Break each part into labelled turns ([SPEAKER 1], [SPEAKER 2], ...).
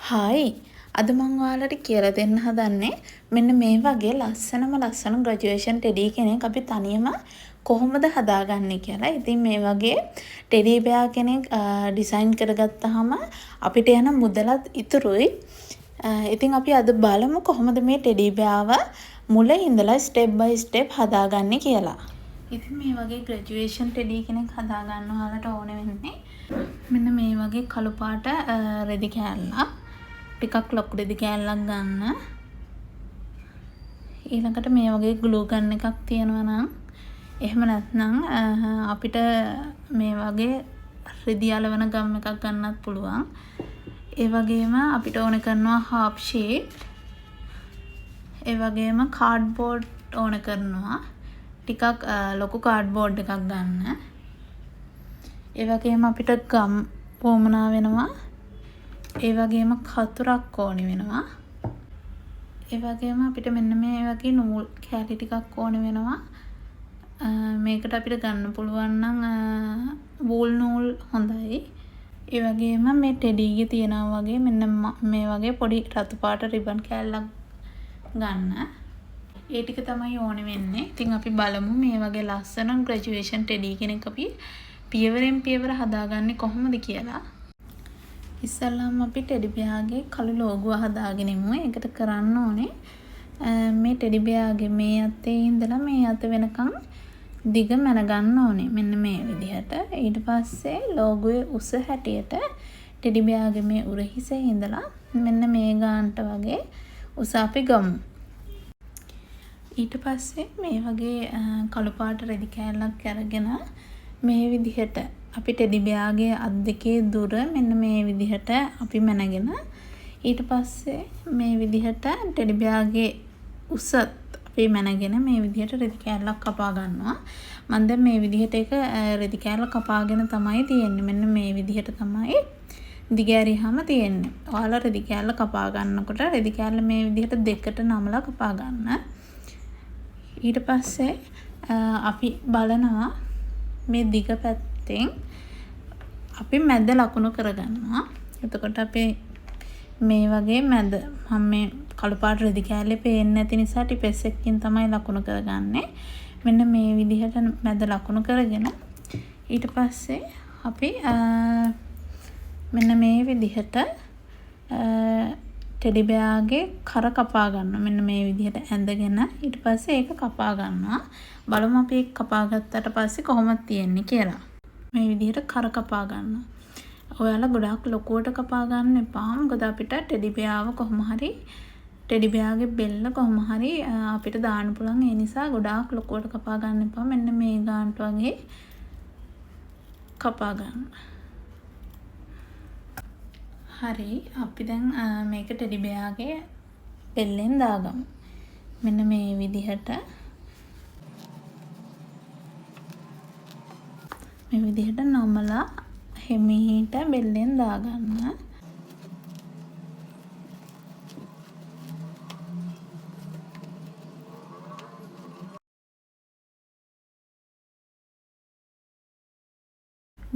[SPEAKER 1] Hi අද මම ඔයාලට කියලා දෙන්න හදන්නේ මෙන්න මේ වගේ ලස්සන ග්‍රැජුවේෂන් ටෙඩි කෙනෙක් අපි තනියම කොහොමද හදාගන්නේ කියලා. ඉතින් මේ වගේ ටෙඩි බෙයා කෙනෙක් ඩිසයින් කරගත්තාම අපිට යන මුදලත් ඉතුරුයි. ඉතින් අපි අද බලමු කොහොමද මේ ටෙඩි බෙයාව මුල ඉඳලා ස්ටෙප් බයි ස්ටෙප් හදාගන්නේ කියලා. ඉතින් මේ වගේ ග්‍රැජුවේෂන් ටෙඩි කෙනෙක් හදාගන්න ඔයාලට ඕන වෙන්නේ මෙන්න මේ වගේ කළු පාට රෙදි කෑල්ලක්. ටිකක් ලොකු රෙදි කෑල්ලක් ගන්න. ඊළඟට මේ වගේ ග්ලූ ගන් එකක් තියෙනවා නම් එහෙම නැත්නම් අපිට මේ වගේ රෙදි අලවන ගම් එකක් ගන්නත් පුළුවන්. ඒ වගේම අපිට ඕන කරනවා හාප් ෂීට්. ඒ වගේම කාඩ්බෝඩ් ඕන කරනවා. ටිකක් ලොකු කාඩ්බෝඩ් එකක් ගන්න. ඒ වගේම අපිට ගම් වොමනා වෙනවා. ඒ වගේම කතුරක් ඕනි වෙනවා. ඒ වගේම අපිට මෙන්න මේ වගේ නූල් කෑලි ටිකක් ඕනි වෙනවා. මේකට අපිට ගන්න පුළුවන් නම් වූල් නූල් හොඳයි. ඒ වගේම මේ ටෙඩිගේ තියෙනවා වගේ මෙන්න මේ වගේ පොඩි රතු පාට රිබන් කෑල්ලක් ගන්න. ඒ ටික තමයි ඕනි වෙන්නේ. ඉතින් අපි බලමු මේ වගේ ලස්සන ග්‍රැජුවේෂන් ටෙඩි කෙනෙක් අපි පියවරෙන් පියවර හදාගන්නේ කොහොමද කියලා. ඉස්සල්ලාම අපි ටෙඩි බෙයාගේ කළු ලෝගුව හදාගෙන ඉමු. ඒකට කරන්න ඕනේ මේ ටෙඩි බෙයාගේ මේ අතේ ඉඳලා මේ අත වෙනකන් දිග මැන ගන්න ඕනේ. මෙන්න මේ විදිහට. ඊට පස්සේ ලෝගුවේ උස හැටියට ටෙඩි බෙයාගේ මේ උරහිසේ ඉඳලා මෙන්න මේ ගානට වගේ උස අපි ගමු. ඊට පස්සේ මේ වගේ කළු පාට රෙදි කෑල්ලක් අරගෙන මේ විදිහට අපි ටෙඩි බෙයාගේ අත් දෙකේ දුර මෙන්න මේ විදිහට අපි මැනගෙන ඊට පස්සේ මේ විදිහට ටෙඩි බෙයාගේ උසත් අපි මැනගෙන මේ විදිහට රෙදි කෑල්ලක් කපා ගන්නවා. මම දැන් මේ විදිහට එක රෙදි කෑල්ල කපාගෙන තමයි තියෙන්නේ. මෙන්න මේ විදිහට තමයි දිග ඇරියාම තියෙන්නේ. ඔයාලා රෙදි කෑල්ල කපා ගන්නකොට රෙදි කෑල්ල මේ විදිහට දෙකට නමලා කපා ගන්න. ඊට පස්සේ අපි බලනවා මේ දිග පැත්තෙන් අපි මැද ලකුණු කරගන්නවා. එතකොට අපි මේ වගේ මැද මම මේ කළු පාට රෙදි කෑල්ලේ පේන්නේ නැති නිසා ටිපස් එකකින් තමයි ලකුණු කරගන්නේ. මෙන්න මේ විදිහට මැද ලකුණු කරගෙන ඊට පස්සේ අපි මෙන්න මේ විදිහට ටෙඩි බෙයාගේ කර කපා ගන්නවා. මෙන්න මේ විදිහට ඇඳගෙන ඊට පස්සේ ඒක කපා ගන්නවා. බලමු අපි ඒක කපා ගත්තට පස්සේ කොහොමද තියෙන්නේ කියලා. මේ විදිහට කර කපා ගන්නවා. ඔයාලා ගොඩාක් ලොකුවට කපා ගන්න එපා. මොකද අපිට ටෙඩි බෙයාව කොහොම හරි ටෙඩි බෙයාගේ බෙල්ල කොහොම හරි අපිට දාන්න පුළුවන්. ඒ නිසා ගොඩාක් ලොකුවට කපා ගන්න එපා. මෙන්න මේ ගානට වගේ කපා ගන්න. හරි අපි දැන් මේක ටෙඩි බෙයාගේ බෙල්ලෙන් දාගමු. මෙන්න මේ විදිහට මේ විදිහට නමලා හිමීට බෙල්ලෙන් දාගන්න.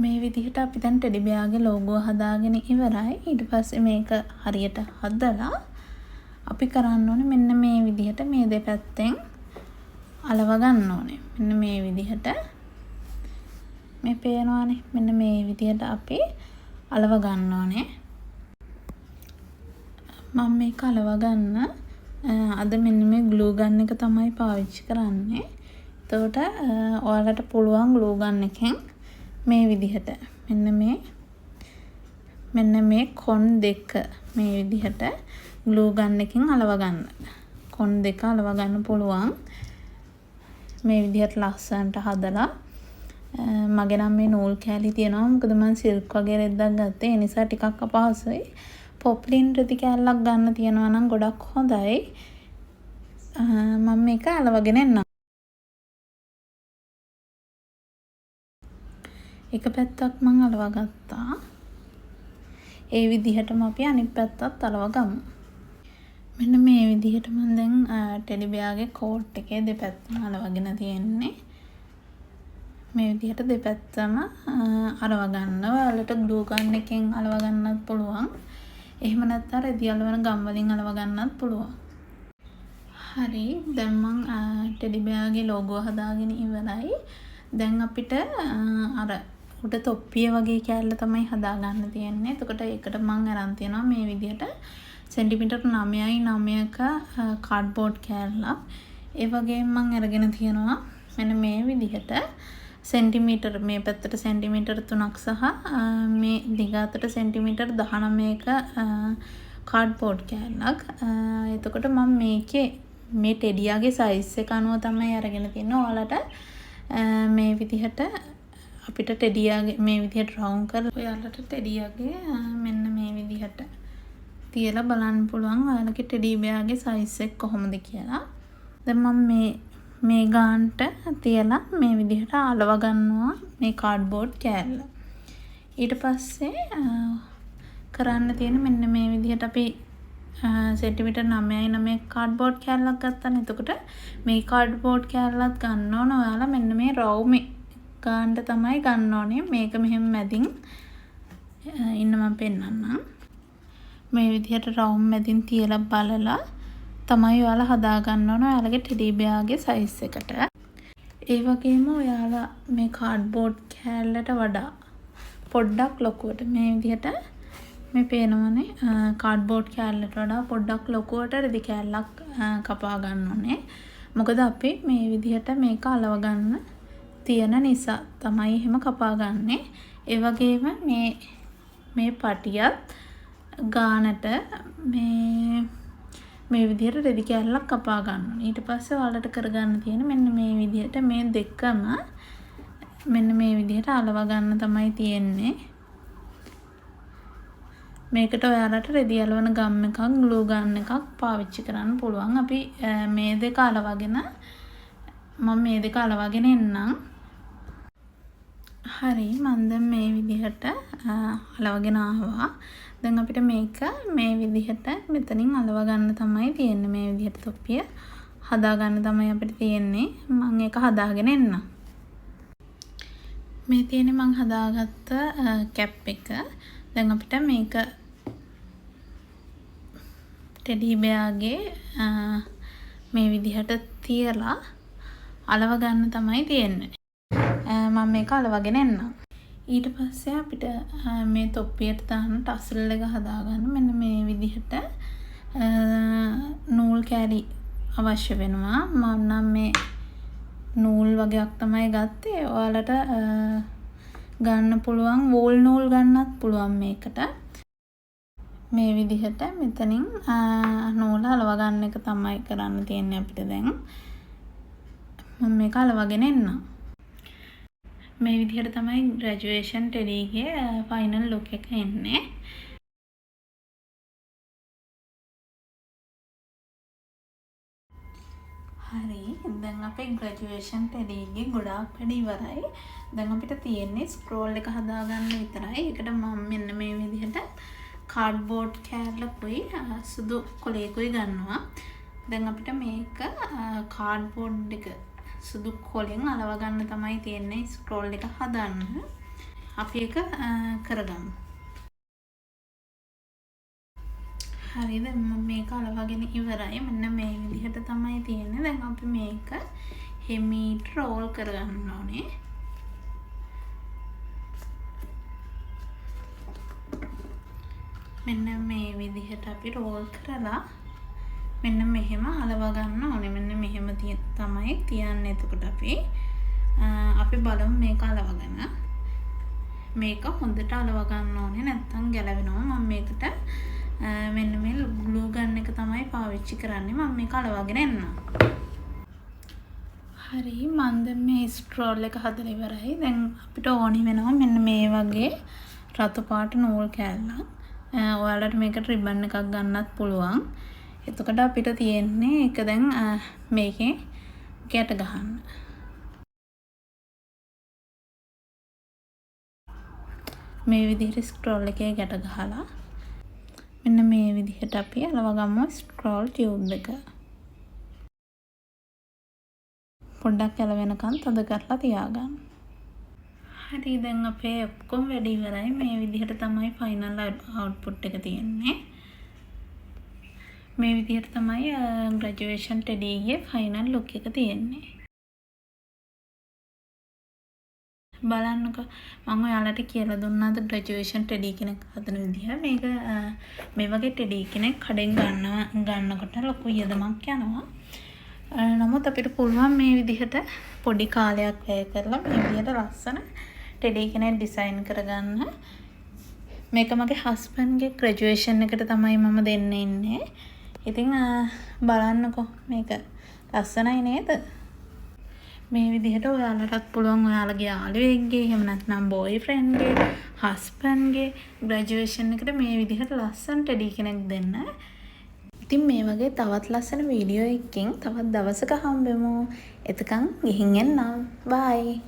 [SPEAKER 1] මේ විදිහට අපි දැන් ටෙඩි බෙයාගේ ලෝගෝ හදාගෙන ඉවරයි. ඊට පස්සේ මේක හරියට හදලා අපි කරන්න ඕනේ මෙන්න මේ විදිහට මේ දෙපැත්තෙන් අලව ගන්න ඕනේ. මෙන්න මේ විදිහට මේ පේනවානේ. මෙන්න මේ විදිහට අපි අලව ගන්න ඕනේ. මම මේක අලව ගන්න අද මෙන්න මේ ග්ලූ ගන් එක තමයි පාවිච්චි කරන්නේ. එතකොට ඔයාලට පුළුවන් ග්ලූ ගන් එකෙන් මේ විදිහට මෙන්න මේ කොන් දෙක මේ විදිහට ග්ලූ ගන් එකෙන් අලව ගන්න. කොන් දෙක අලව ගන්න පුළුවන්. මේ විදිහට ලස්සනට හදලා මගේ නම් මේ නූල් කෑලි තියෙනවා. මොකද මම සිල්ක් වගේ රෙද්දක් ගත්තේ. ඒ නිසා ටිකක් අපහසුයි. පොප්ලින් රෙදි කෑල්ලක් ගන්න තියනවා නම් ගොඩක් හොඳයි. මම මේක අලවගෙන එන්නම්. එක පැත්තක් මම අලව ගත්තා. ඒ විදිහටම අපි අනිත් පැත්තත් අලව ගමු. මෙන්න මේ විදිහට මම දැන් ටෙඩි බෙයාගේ කෝට් එකේ දෙපැත්තම අලවගෙන තියෙන්නේ. මේ විදිහට දෙපැත්තම අලව ගන්න. ඔයාලට ග්ලූ ගන් එකෙන් අලව ගන්නත් පුළුවන්. එහෙම නැත්නම් රෙදි අලවන ගම් වලින් අලව ගන්නත් පුළුවන්. හරි දැන් මං ටෙඩි බෙයාගේ ලෝගෝ හදාගෙන ඉවරයි. දැන් අපිට අර උඩ තොප්පිය වගේ කෑල්ල තමයි හදාගන්න තියෙන්නේ. එතකොට ඒකට මං අරන් තියනවා මේ විදිහට සෙන්ටිමීටර් 9.9ක කාඩ්බෝඩ් කෑල්ලක්. ඒ වගේම මං අරගෙන තියනවා මෙන්න මේ විදිහට සෙන්ටිමීටර් මේ පැත්තට සෙන්ටිමීටර් 3ක් සහ මේ දිග අතට සෙන්ටිමීටර් 19ක කාඩ්බෝඩ් කෑල්ලක්. එතකොට මම මේකේ මේ ටෙඩියාගේ සයිස් එක අනුව තමයි අරගෙන තියන්නේ. ඔයාලට මේ විදිහට අපිට ටෙඩියාගේ මේ විදිහට රවුන්ඩ් කරලා ඔයාලට ටෙඩියාගේ මෙන්න මේ විදිහට තියලා බලන්න පුළුවන් ඔයාලගේ ටෙඩි බෙයාගේ සයිස් එක කොහොමද කියලා. දැන් මම මේ ගානට තියලා මේ විදිහට අලව ගන්නවා මේ කාඩ්බෝඩ් කෑල්ල. ඊට පස්සේ කරන්න තියෙන මෙන්න මේ විදිහට අපි සෙන්ටිමීටර් 9.9 කාඩ්බෝඩ් කෑල්ලක් ගත්තානේ. එතකොට මේ කාඩ්බෝඩ් කෑල්ලත් ගන්න ඕන ඔයාලා මෙන්න මේ රවුමේ ගානට තමයි ගන්න ඕනේ. මේක මෙහෙම මැදින් ඉන්න මම පෙන්නන්නම්. මේ විදිහට රවුම් මැදින් තියලා බලලා තමයි ඔයාලා හදා ගන්න ඕන ඔයාලගේ ටෙඩි බෙයාගේ සයිස් එකට. ඒ වගේම ඔයාලා මේ කාඩ්බෝඩ් කෑල්ලට වඩා පොඩ්ඩක් ලොකුවට මේ විදිහට මේ පේනවනේ කාඩ්බෝඩ් කෑල්ලට වඩා පොඩ්ඩක් ලොකුවට රෙදි කෑල්ලක් කපා ගන්න ඕනේ. මොකද අපි මේ විදිහට මේක අලව ගන්න තියෙන නිසා තමයි එහෙම කපා ගන්නෙ. ඒ වගේම මේ පටියත් ගානට මේ විදිහට රෙදි කෑල්ලක් කපා ගන්න ඕනේ. ඊට පස්සේ ඔයාලට කරගන්න තියෙන මෙන්න මේ විදිහට මේ දෙකම මෙන්න මේ විදිහට අලව ගන්න තමයි තියෙන්නේ. මේකට ඔයාලට රෙදි අලවන ගම් එකක් ග්ලූ ගන් එකක් පාවිච්චි කරන්න පුළුවන්. අපි මේ දෙක අලවගෙන මම මේ දෙක අලවගෙන එන්නම්. හරි මම දැන් මේ විදිහට අලවගෙන ආවා. දැන් අපිට මේක මේ විදිහට මෙතනින් අලව ගන්න තමයි තියෙන්නේ. මේ විදිහට තොප්පිය හදා ගන්න තමයි අපිට තියෙන්නේ. මම ඒක හදාගෙන එන්නම්. මේ තියෙන්නේ මම හදාගත්ත කැප් එක. දැන් අපිට මේක ටෙඩි බෙයාගේ මේ විදිහට තියලා අලව ගන්න තමයි තියෙන්නේ. මම මේක අලවගෙන එන්නම්. ඊට පස්සේ අපිට මේ තොප්පියට දාන ටසල් එක හදාගන්න මෙන්න මේ විදිහට නූල් කෑලි අවශ්‍ය වෙනවා. මම නම් මේ නූල් වගේක් තමයි ගත්තේ. ඔයාලට ගන්න පුළුවන් වෝල් නූල් ගන්නත් පුළුවන් මේකට. මේ විදිහට මෙතනින් නූල අලව ගන්න එක තමයි කරන්න තියෙන්නේ අපිට දැන්. මම මේක අලවගෙන එන්නම්. මේ විදිහට තමයි ග්‍රැජුවේෂන් ටෙඩිගේ ෆයිනල් ලුක් එක එන්නේ. හරි දැන් අපේ ග්‍රැජුවේෂන් ටෙඩිගේ ගොඩාක් වැඩ ඉවරයි. දැන් අපිට තියෙන්නේ ස්ක්‍රෝල් එක හදාගන්න විතරයි. ඒකට මම මෙන්න මේ විදිහට කාඩ්බෝඩ් කෑල්ලකුයි සුදු කොලයකුයි ගන්නවා. දැන් අපිට මේක කාඩ්බෝඩ් එක සුදු කොලෙන් අලව ගන්න තමයි තියෙන්නේ ස්ක්‍රෝල් එක හදන්න. අපි ඒක කරගමු. හරි දැන් මම මේක අලවගෙන ඉවරයි. මෙන්න මේ විදිහට තමයි තියෙන්නේ. දැන් අපි මේක හෙමීට රෝල් කරගන්න ඕනේ. මෙන්න මේ විදිහට අපි රෝල් කරලා මෙන්න මෙහෙම අලව ගන්න ඕනේ. මෙන්න මෙහෙම තමයි තියන්නේ. එතකොට අපි බලමු මේක අලවගෙන. මේක හොඳට අලව ගන්න ඕනේ නැත්නම් ගැලවෙනවා. මම මේකට මෙන්න මේ ග්ලූ ගන් එක තමයි පාවිච්චි කරන්නේ. මම මේක අලවගෙන එන්නම්. හරි මම දැන් මේ ස්ක්‍රෝල් එක හදලා ඉවරයි. දැන් අපිට ඕනි වෙනවා මෙන්න මේ වගේ රතු පාට නූල් කෑල්ලක්. ඔයාලට මේකට රිබන් එකක් ගන්නත් පුළුවන්. එතකොට අපිට තියෙන්නේ ඒක දැන් මේකේ ගැට ගහන්න. මේ විදිහට ස්ක්‍රෝල් එකේ ගැට ගහලා මෙන්න මේ විදිහට අපි අලව ගමු ස්ක්‍රෝල් ටියුබ් එක. පොඩ්ඩක් ඇල වෙනකන් තද කරලා තියාගන්න. හරි දැන් අපේ ඔක්කොම වැඩ ඉවරයි. මේ විදිහට තමයි ෆයිනල් අවුට්පුට් එක තියෙන්නේ. මේ විදිහට තමයි ග්‍රැජුවේෂන් ටෙඩීගේ ෆයිනල් ලුක් එක තියෙන්නේ. බලන්නකෝ මම ඔයාලට කියලා දුන්නාද ග්‍රැජුවේෂන් ටෙඩී කෙනෙක් හදන විදිහ. මේක මේ වගේ ටෙඩී කෙනෙක් කඩෙන් ගන්නකොට ලොකු වියදමක් යනවා. නමුත් අපිට පුළුවන් මේ විදිහට පොඩි කාලයක් වැය කරලා මේ විදිහට ලස්සන ටෙඩී කෙනෙක් ඩිසයින් කරගන්න. මේක මගේ හස්බන්ඩ්ගේ ග්‍රැජුවේෂන් එකට තමයි මම දෙන්න ඉන්නේ. ඉතින් බලන්නකෝ මේක ලස්සනයි නේද? මේ විදිහට ඔයාලටත් පුළුවන් ඔයාලගේ යාළුවෙක්ගේ එහෙම නැත්නම් බෝයි ෆ්‍රෙන්ඩ්ගේ හස්බන්ඩ්ගේ ග්‍රැජුවේෂන් එකට මේ විදිහට ලස්සන ටෙඩී කෙනෙක් දෙන්න. ඉතින් මේ වගේ තවත් ලස්සන වීඩියෝ එකකින් තවත් දවසක හම්බෙමු. එතකන් ගිහින් එන්නම්. බයි.